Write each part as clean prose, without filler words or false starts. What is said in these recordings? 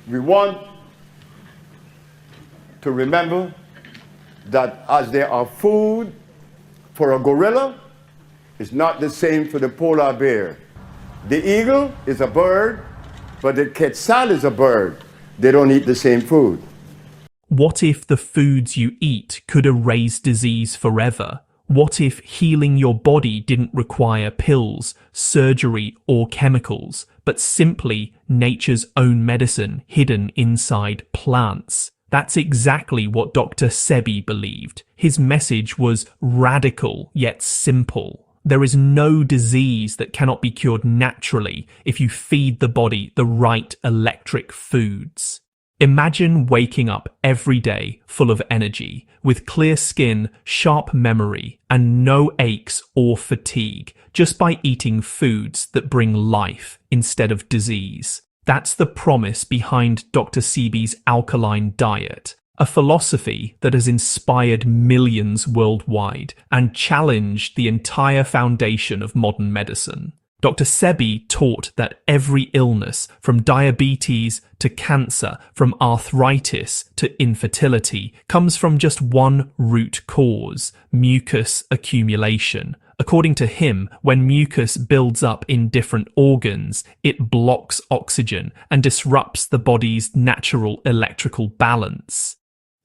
We want to remember that as there are food for a gorilla, it's not the same for the polar bear. The eagle is a bird, but the quetzal is a bird. They don't eat the same food. What if the foods you eat could erase disease forever? What if healing your body didn't require pills, surgery, or chemicals, but simply nature's own medicine hidden inside plants? That's exactly what Dr. Sebi believed. His message was radical yet simple. There is no disease that cannot be cured naturally if you feed the body the right electric foods. Imagine waking up every day full of energy, with clear skin, sharp memory, and no aches or fatigue, just by eating foods that bring life instead of disease. That's the promise behind Dr. Sebi's alkaline diet, a philosophy that has inspired millions worldwide and challenged the entire foundation of modern medicine. Dr. Sebi taught that every illness, from diabetes to cancer, from arthritis to infertility, comes from just one root cause: mucus accumulation. According to him, when mucus builds up in different organs, it blocks oxygen and disrupts the body's natural electrical balance.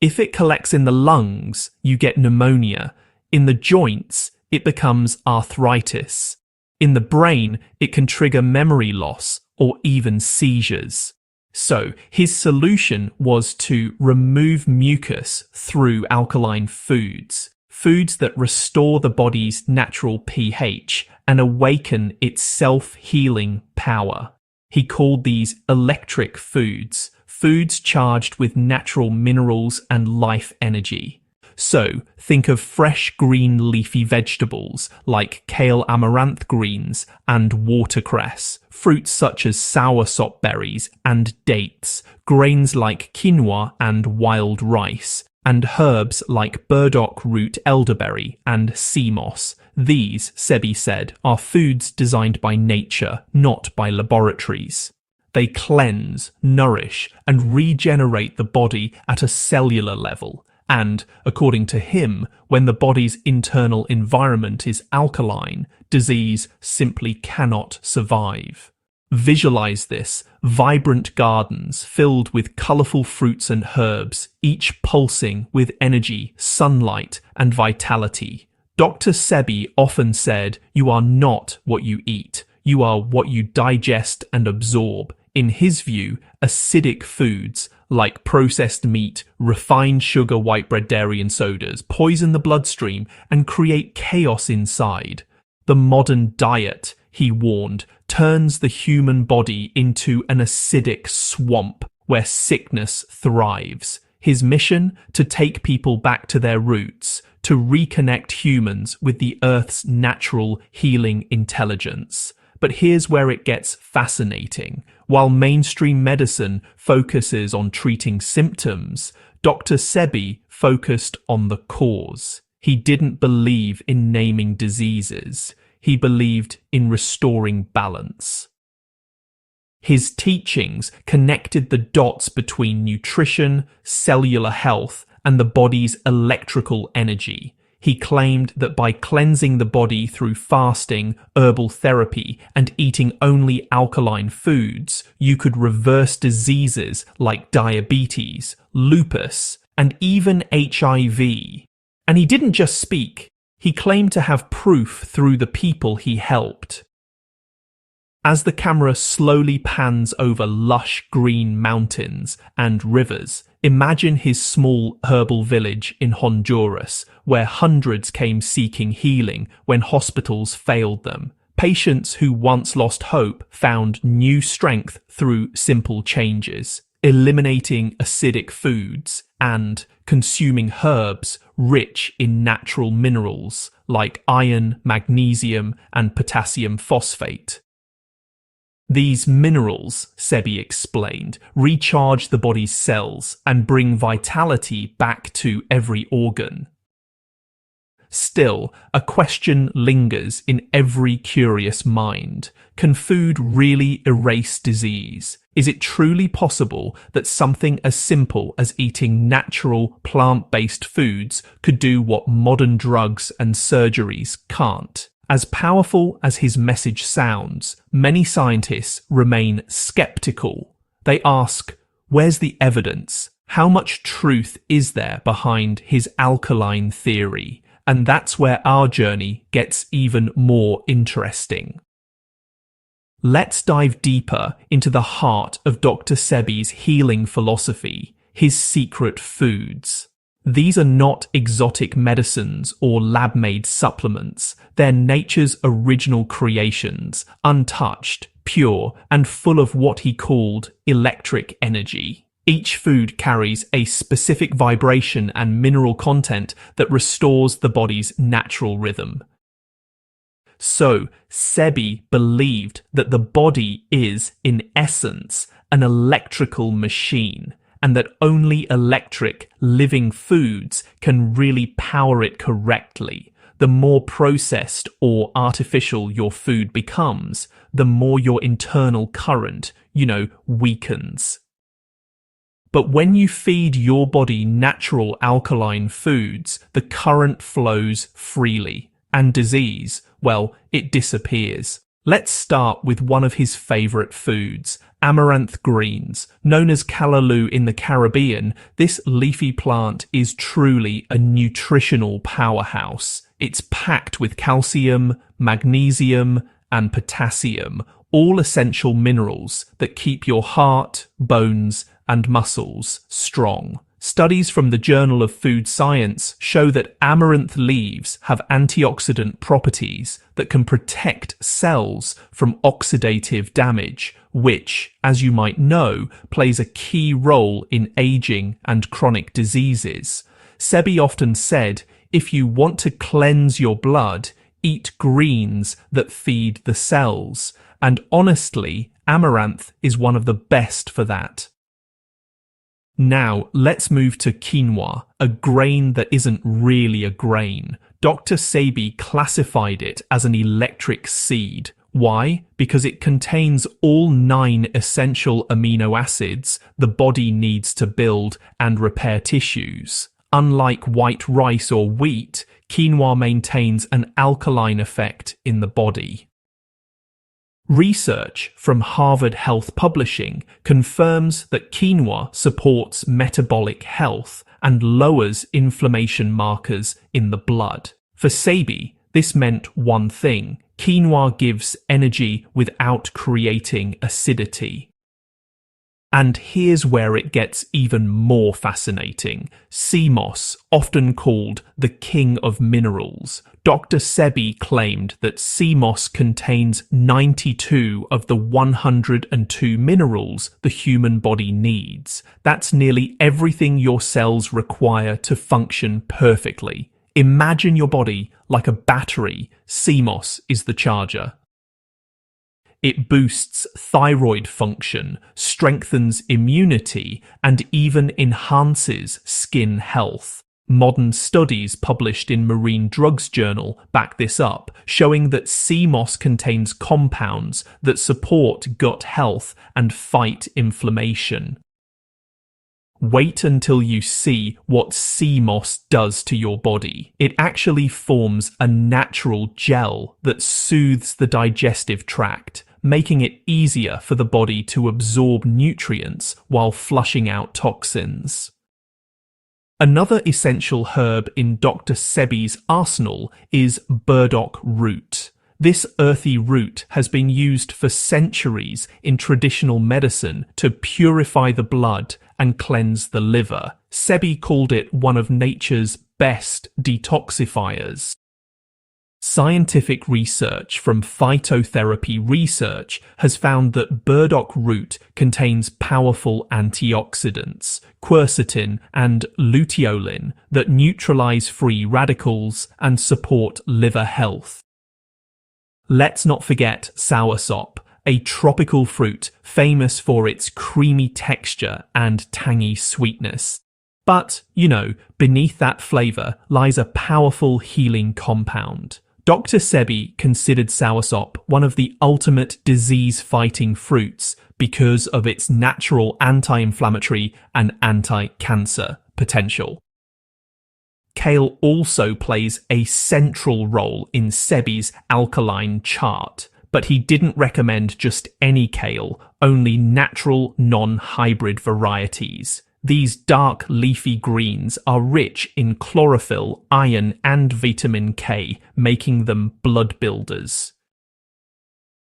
If it collects in the lungs, you get pneumonia. In the joints, it becomes arthritis. In the brain, it can trigger memory loss or even seizures. So, his solution was to remove mucus through alkaline foods, foods that restore the body's natural pH and awaken its self-healing power. He called these electric foods, foods charged with natural minerals and life energy. So, think of fresh green leafy vegetables like kale, amaranth greens, and watercress, fruits such as soursop berries and dates, grains like quinoa and wild rice, and herbs like burdock root elderberry and sea moss. These, Sebi said, are foods designed by nature, not by laboratories. They cleanse, nourish, and regenerate the body at a cellular level. And, according to him, when the body's internal environment is alkaline, disease simply cannot survive. Visualize this: vibrant gardens filled with colourful fruits and herbs, each pulsing with energy, sunlight, and vitality. Dr. Sebi often said, "You are not what you eat. You are what you digest and absorb." In his view, acidic foods like processed meat, refined sugar, white bread, dairy and sodas poison the bloodstream and create chaos inside. The modern diet, he warned, turns the human body into an acidic swamp where sickness thrives. His mission? To take people back to their roots, to reconnect humans with the Earth's natural healing intelligence. But here's where it gets fascinating. While mainstream medicine focuses on treating symptoms, Dr. Sebi focused on the cause. He didn't believe in naming diseases. He believed in restoring balance. His teachings connected the dots between nutrition, cellular health, and the body's electrical energy. He claimed that by cleansing the body through fasting, herbal therapy, and eating only alkaline foods, you could reverse diseases like diabetes, lupus, and even HIV. And he didn't just speak. He claimed to have proof through the people he helped. As the camera slowly pans over lush green mountains and rivers, imagine his small herbal village in Honduras, where hundreds came seeking healing when hospitals failed them. Patients who once lost hope found new strength through simple changes, eliminating acidic foods and consuming herbs rich in natural minerals like iron, magnesium, and potassium phosphate. These minerals, Sebi explained, recharge the body's cells and bring vitality back to every organ. Still, a question lingers in every curious mind. Can food really erase disease? Is it truly possible that something as simple as eating natural, plant-based foods could do what modern drugs and surgeries can't? As powerful as his message sounds, many scientists remain skeptical. They ask, where's the evidence? How much truth is there behind his alkaline theory? And that's where our journey gets even more interesting. Let's dive deeper into the heart of Dr. Sebi's healing philosophy, his secret foods. These are not exotic medicines or lab-made supplements. They're nature's original creations, untouched, pure, and full of what he called electric energy. Each food carries a specific vibration and mineral content that restores the body's natural rhythm. So, Sebi believed that the body is, in essence, an electrical machine, and that only electric, living foods can really power it correctly. The more processed or artificial your food becomes, the more your internal current, weakens. But when you feed your body natural alkaline foods, the current flows freely, and disease, well, it disappears. Let's start with one of his favorite foods, amaranth greens. Known as callaloo in the Caribbean, this leafy plant is truly a nutritional powerhouse. It's packed with calcium, magnesium, and potassium, all essential minerals that keep your heart, bones, and muscles strong. Studies from the Journal of Food Science show that amaranth leaves have antioxidant properties that can protect cells from oxidative damage, which, as you might know, plays a key role in aging and chronic diseases. Sebi often said, if you want to cleanse your blood, eat greens that feed the cells. And honestly, amaranth is one of the best for that. Now, let's move to quinoa, a grain that isn't really a grain. Dr. Sebi classified it as an electric seed. Why? Because it contains all 9 essential amino acids the body needs to build and repair tissues. Unlike white rice or wheat, quinoa maintains an alkaline effect in the body. Research from Harvard Health Publishing confirms that quinoa supports metabolic health and lowers inflammation markers in the blood. For Sebi, this meant one thing: quinoa gives energy without creating acidity. And here's where it gets even more fascinating. Sea moss, often called the king of minerals. Dr. Sebi claimed that sea moss contains 92 of the 102 minerals the human body needs. That's nearly everything your cells require to function perfectly. Imagine your body like a battery. Sea moss is the charger. It boosts thyroid function, strengthens immunity, and even enhances skin health. Modern studies published in Marine Drugs Journal back this up, showing that sea moss contains compounds that support gut health and fight inflammation. Wait until you see what sea moss does to your body. It actually forms a natural gel that soothes the digestive tract, making it easier for the body to absorb nutrients while flushing out toxins. Another essential herb in Dr. Sebi's arsenal is burdock root. This earthy root has been used for centuries in traditional medicine to purify the blood and cleanse the liver. Sebi called it one of nature's best detoxifiers. Scientific research from phytotherapy research has found that burdock root contains powerful antioxidants, quercetin and luteolin, that neutralize free radicals and support liver health. Let's not forget soursop, a tropical fruit famous for its creamy texture and tangy sweetness. But, beneath that flavor lies a powerful healing compound. Dr. Sebi considered soursop one of the ultimate disease-fighting fruits because of its natural anti-inflammatory and anti-cancer potential. Kale also plays a central role in Sebi's alkaline chart, but he didn't recommend just any kale, only natural non-hybrid varieties. These dark leafy greens are rich in chlorophyll, iron and vitamin K, making them blood builders.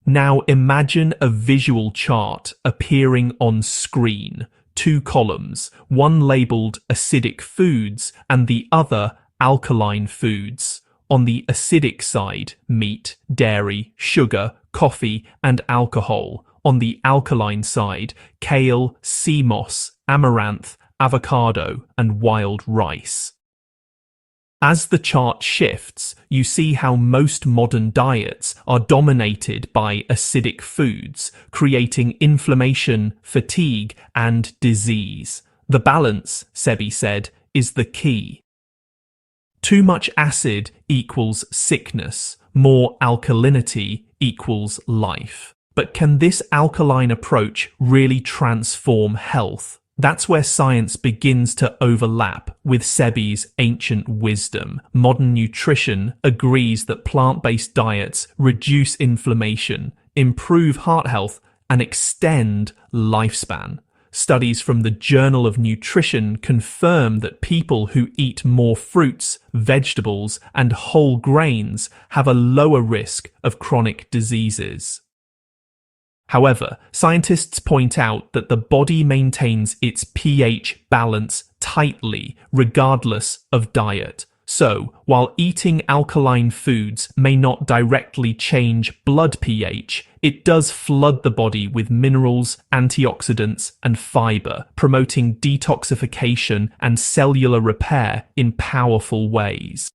Now imagine a visual chart appearing on screen. 2 columns, one labelled acidic foods and the other alkaline foods. On the acidic side, meat, dairy, sugar, coffee and alcohol. On the alkaline side, kale, sea moss, amaranth, avocado and wild rice. As the chart shifts, you see how most modern diets are dominated by acidic foods, creating inflammation, fatigue, and disease. The balance, Sebi said, is the key. Too much acid equals sickness, more alkalinity equals life. But can this alkaline approach really transform health? That's where science begins to overlap with Sebi's ancient wisdom. Modern nutrition agrees that plant-based diets reduce inflammation, improve heart health, and extend lifespan. Studies from the Journal of Nutrition confirm that people who eat more fruits, vegetables, and whole grains have a lower risk of chronic diseases. However, scientists point out that the body maintains its pH balance tightly regardless of diet. So, while eating alkaline foods may not directly change blood pH, it does flood the body with minerals, antioxidants, and fiber, promoting detoxification and cellular repair in powerful ways.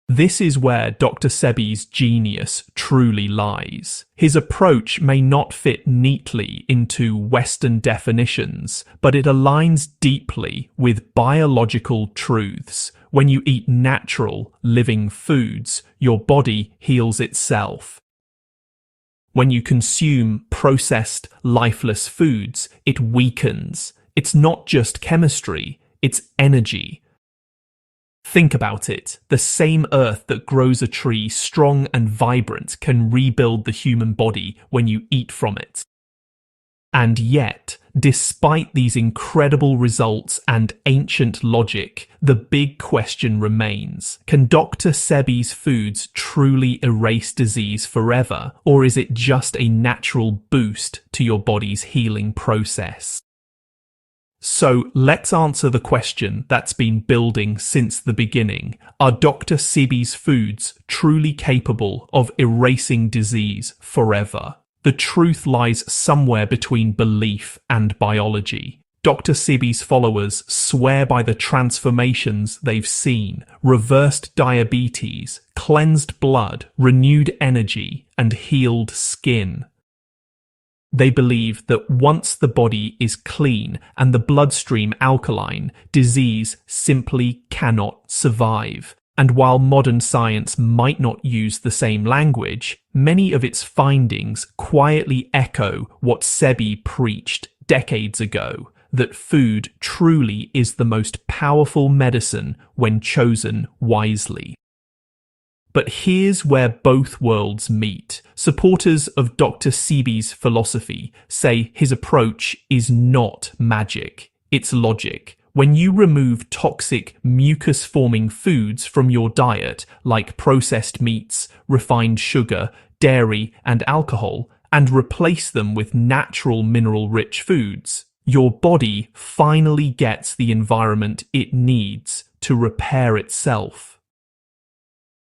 This is where Dr. Sebi's genius truly lies. His approach may not fit neatly into Western definitions, but it aligns deeply with biological truths. When you eat natural, living foods, your body heals itself. When you consume processed, lifeless foods, it weakens. It's not just chemistry, it's energy. Think about it. The same earth that grows a tree strong and vibrant can rebuild the human body when you eat from it. And yet, despite these incredible results and ancient logic, the big question remains. Can Dr. Sebi's foods truly erase disease forever, or is it just a natural boost to your body's healing process? So let's answer the question that's been building since the beginning. Are Dr. Sebi's foods truly capable of erasing disease forever? The truth lies somewhere between belief and biology. Dr. Sebi's followers swear by the transformations they've seen: reversed diabetes, cleansed blood, renewed energy, and healed skin. They believe that once the body is clean and the bloodstream alkaline, disease simply cannot survive. And while modern science might not use the same language, many of its findings quietly echo what Sebi preached decades ago, that food truly is the most powerful medicine when chosen wisely. But here's where both worlds meet. Supporters of Dr. Sebi's philosophy say his approach is not magic, it's logic. When you remove toxic mucus-forming foods from your diet, like processed meats, refined sugar, dairy, and alcohol, and replace them with natural mineral-rich foods, your body finally gets the environment it needs to repair itself.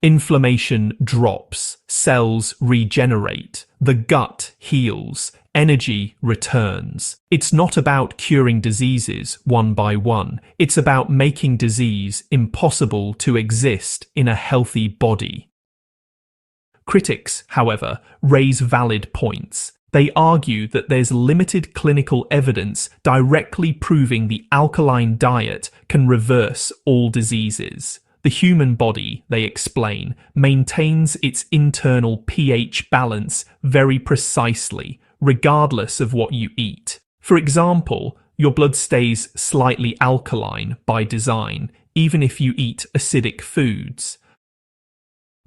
Inflammation drops, cells regenerate, the gut heals, energy returns. It's not about curing diseases one by one. It's about making disease impossible to exist in a healthy body. Critics, however, raise valid points. They argue that there's limited clinical evidence directly proving the alkaline diet can reverse all diseases. The human body, they explain, maintains its internal pH balance very precisely, regardless of what you eat. For example, your blood stays slightly alkaline by design, even if you eat acidic foods.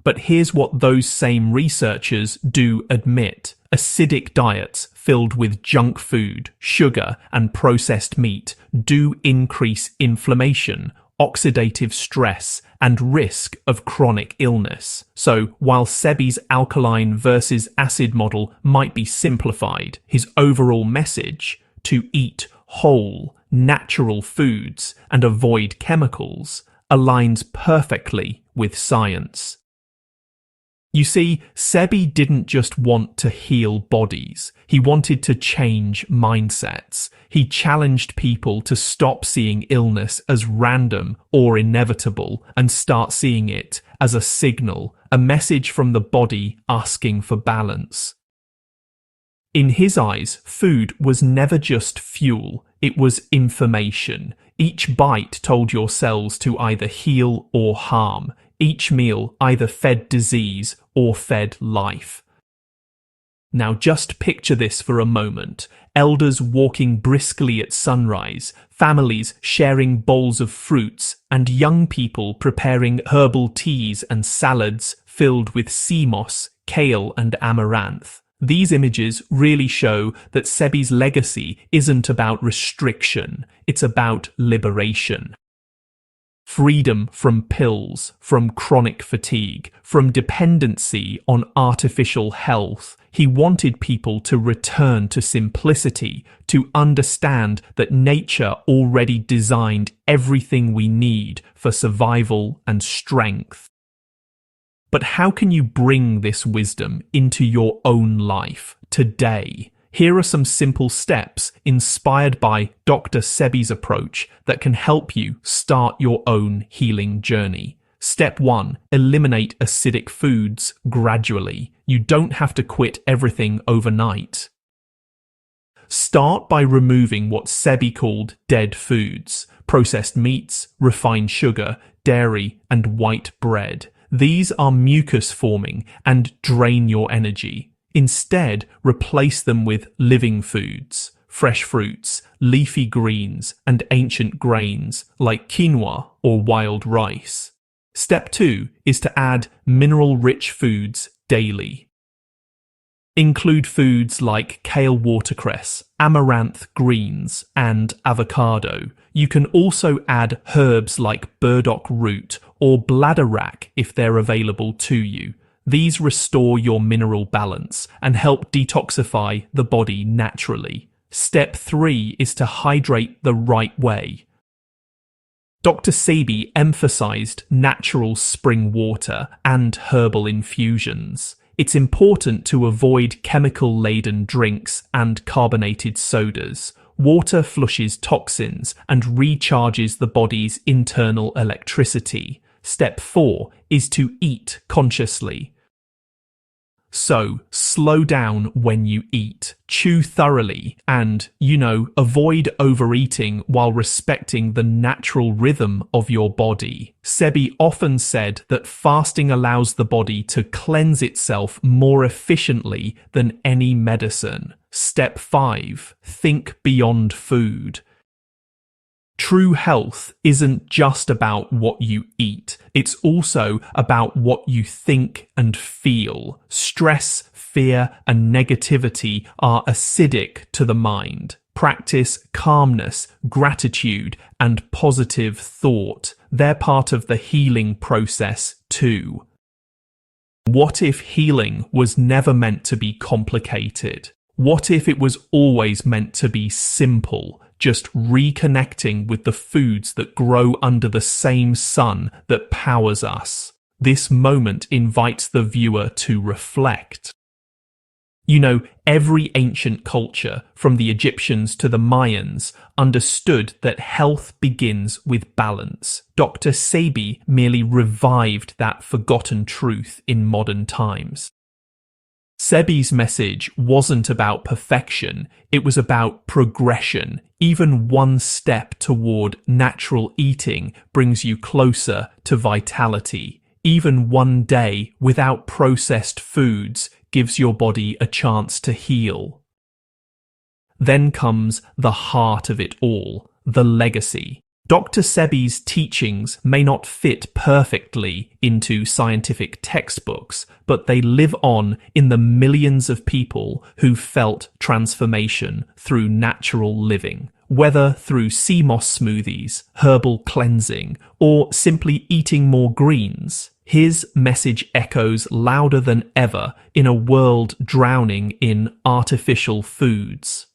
But here's what those same researchers do admit. Acidic diets filled with junk food, sugar, and processed meat do increase inflammation, oxidative stress, and risk of chronic illness. So, while Sebi's alkaline versus acid model might be simplified, his overall message, to eat whole, natural foods and avoid chemicals, aligns perfectly with science. You see, Sebi didn't just want to heal bodies, he wanted to change mindsets. He challenged people to stop seeing illness as random or inevitable and start seeing it as a signal, a message from the body asking for balance. In his eyes, food was never just fuel, it was information. Each bite told your cells to either heal or harm. Each meal either fed disease or fed life. Now just picture this for a moment. Elders walking briskly at sunrise, families sharing bowls of fruits, and young people preparing herbal teas and salads filled with sea moss, kale, and amaranth. These images really show that Sebi's legacy isn't about restriction, it's about liberation. Freedom from pills, from chronic fatigue, from dependency on artificial health. He wanted people to return to simplicity, to understand that nature already designed everything we need for survival and strength. But how can you bring this wisdom into your own life today? Here are some simple steps inspired by Dr. Sebi's approach that can help you start your own healing journey. Step 1. Eliminate acidic foods gradually. You don't have to quit everything overnight. Start by removing what Sebi called dead foods, processed meats, refined sugar, dairy, and white bread. These are mucus forming and drain your energy. Instead, replace them with living foods, fresh fruits, leafy greens, and ancient grains like quinoa or wild rice. Step 2 is to add mineral-rich foods daily. Include foods like kale watercress, amaranth greens, and avocado. You can also add herbs like burdock root or bladderwrack if they're available to you. These restore your mineral balance and help detoxify the body naturally. Step 3 is to hydrate the right way. Dr. Sebi emphasized natural spring water and herbal infusions. It's important to avoid chemical-laden drinks and carbonated sodas. Water flushes toxins and recharges the body's internal electricity. Step 4 is to eat consciously. So, slow down when you eat, chew thoroughly, and, avoid overeating while respecting the natural rhythm of your body. Sebi often said that fasting allows the body to cleanse itself more efficiently than any medicine. Step 5. Think beyond food. True health isn't just about what you eat, it's also about what you think and feel. Stress, fear, and negativity are acidic to the mind. Practice calmness, gratitude, and positive thought. They're part of the healing process too. What if healing was never meant to be complicated? What if it was always meant to be simple? Just reconnecting with the foods that grow under the same sun that powers us. This moment invites the viewer to reflect. Every ancient culture, from the Egyptians to the Mayans, understood that health begins with balance. Dr. Sebi merely revived that forgotten truth in modern times. Sebi's message wasn't about perfection, it was about progression. Even one step toward natural eating brings you closer to vitality. Even one day without processed foods gives your body a chance to heal. Then comes the heart of it all, the legacy. Dr. Sebi's teachings may not fit perfectly into scientific textbooks, but they live on in the millions of people who felt transformation through natural living, whether through sea moss smoothies, herbal cleansing, or simply eating more greens. His message echoes louder than ever in a world drowning in artificial foods.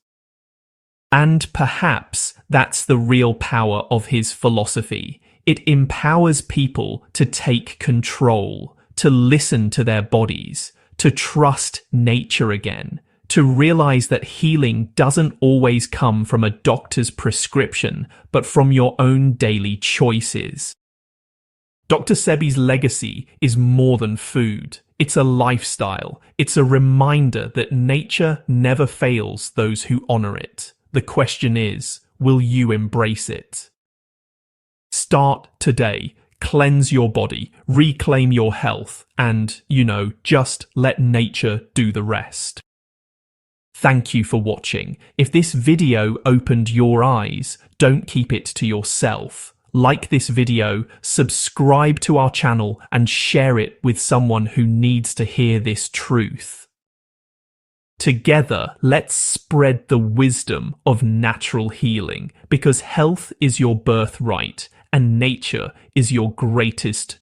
And perhaps that's the real power of his philosophy. It empowers people to take control, to listen to their bodies, to trust nature again, to realize that healing doesn't always come from a doctor's prescription, but from your own daily choices. Dr. Sebi's legacy is more than food. It's a lifestyle. It's a reminder that nature never fails those who honor it. The question is, will you embrace it? Start today. Cleanse your body, reclaim your health, and, just let nature do the rest. Thank you for watching. If this video opened your eyes, don't keep it to yourself. Like this video, subscribe to our channel, and share it with someone who needs to hear this truth. Together, let's spread the wisdom of natural healing, because health is your birthright and nature is your greatest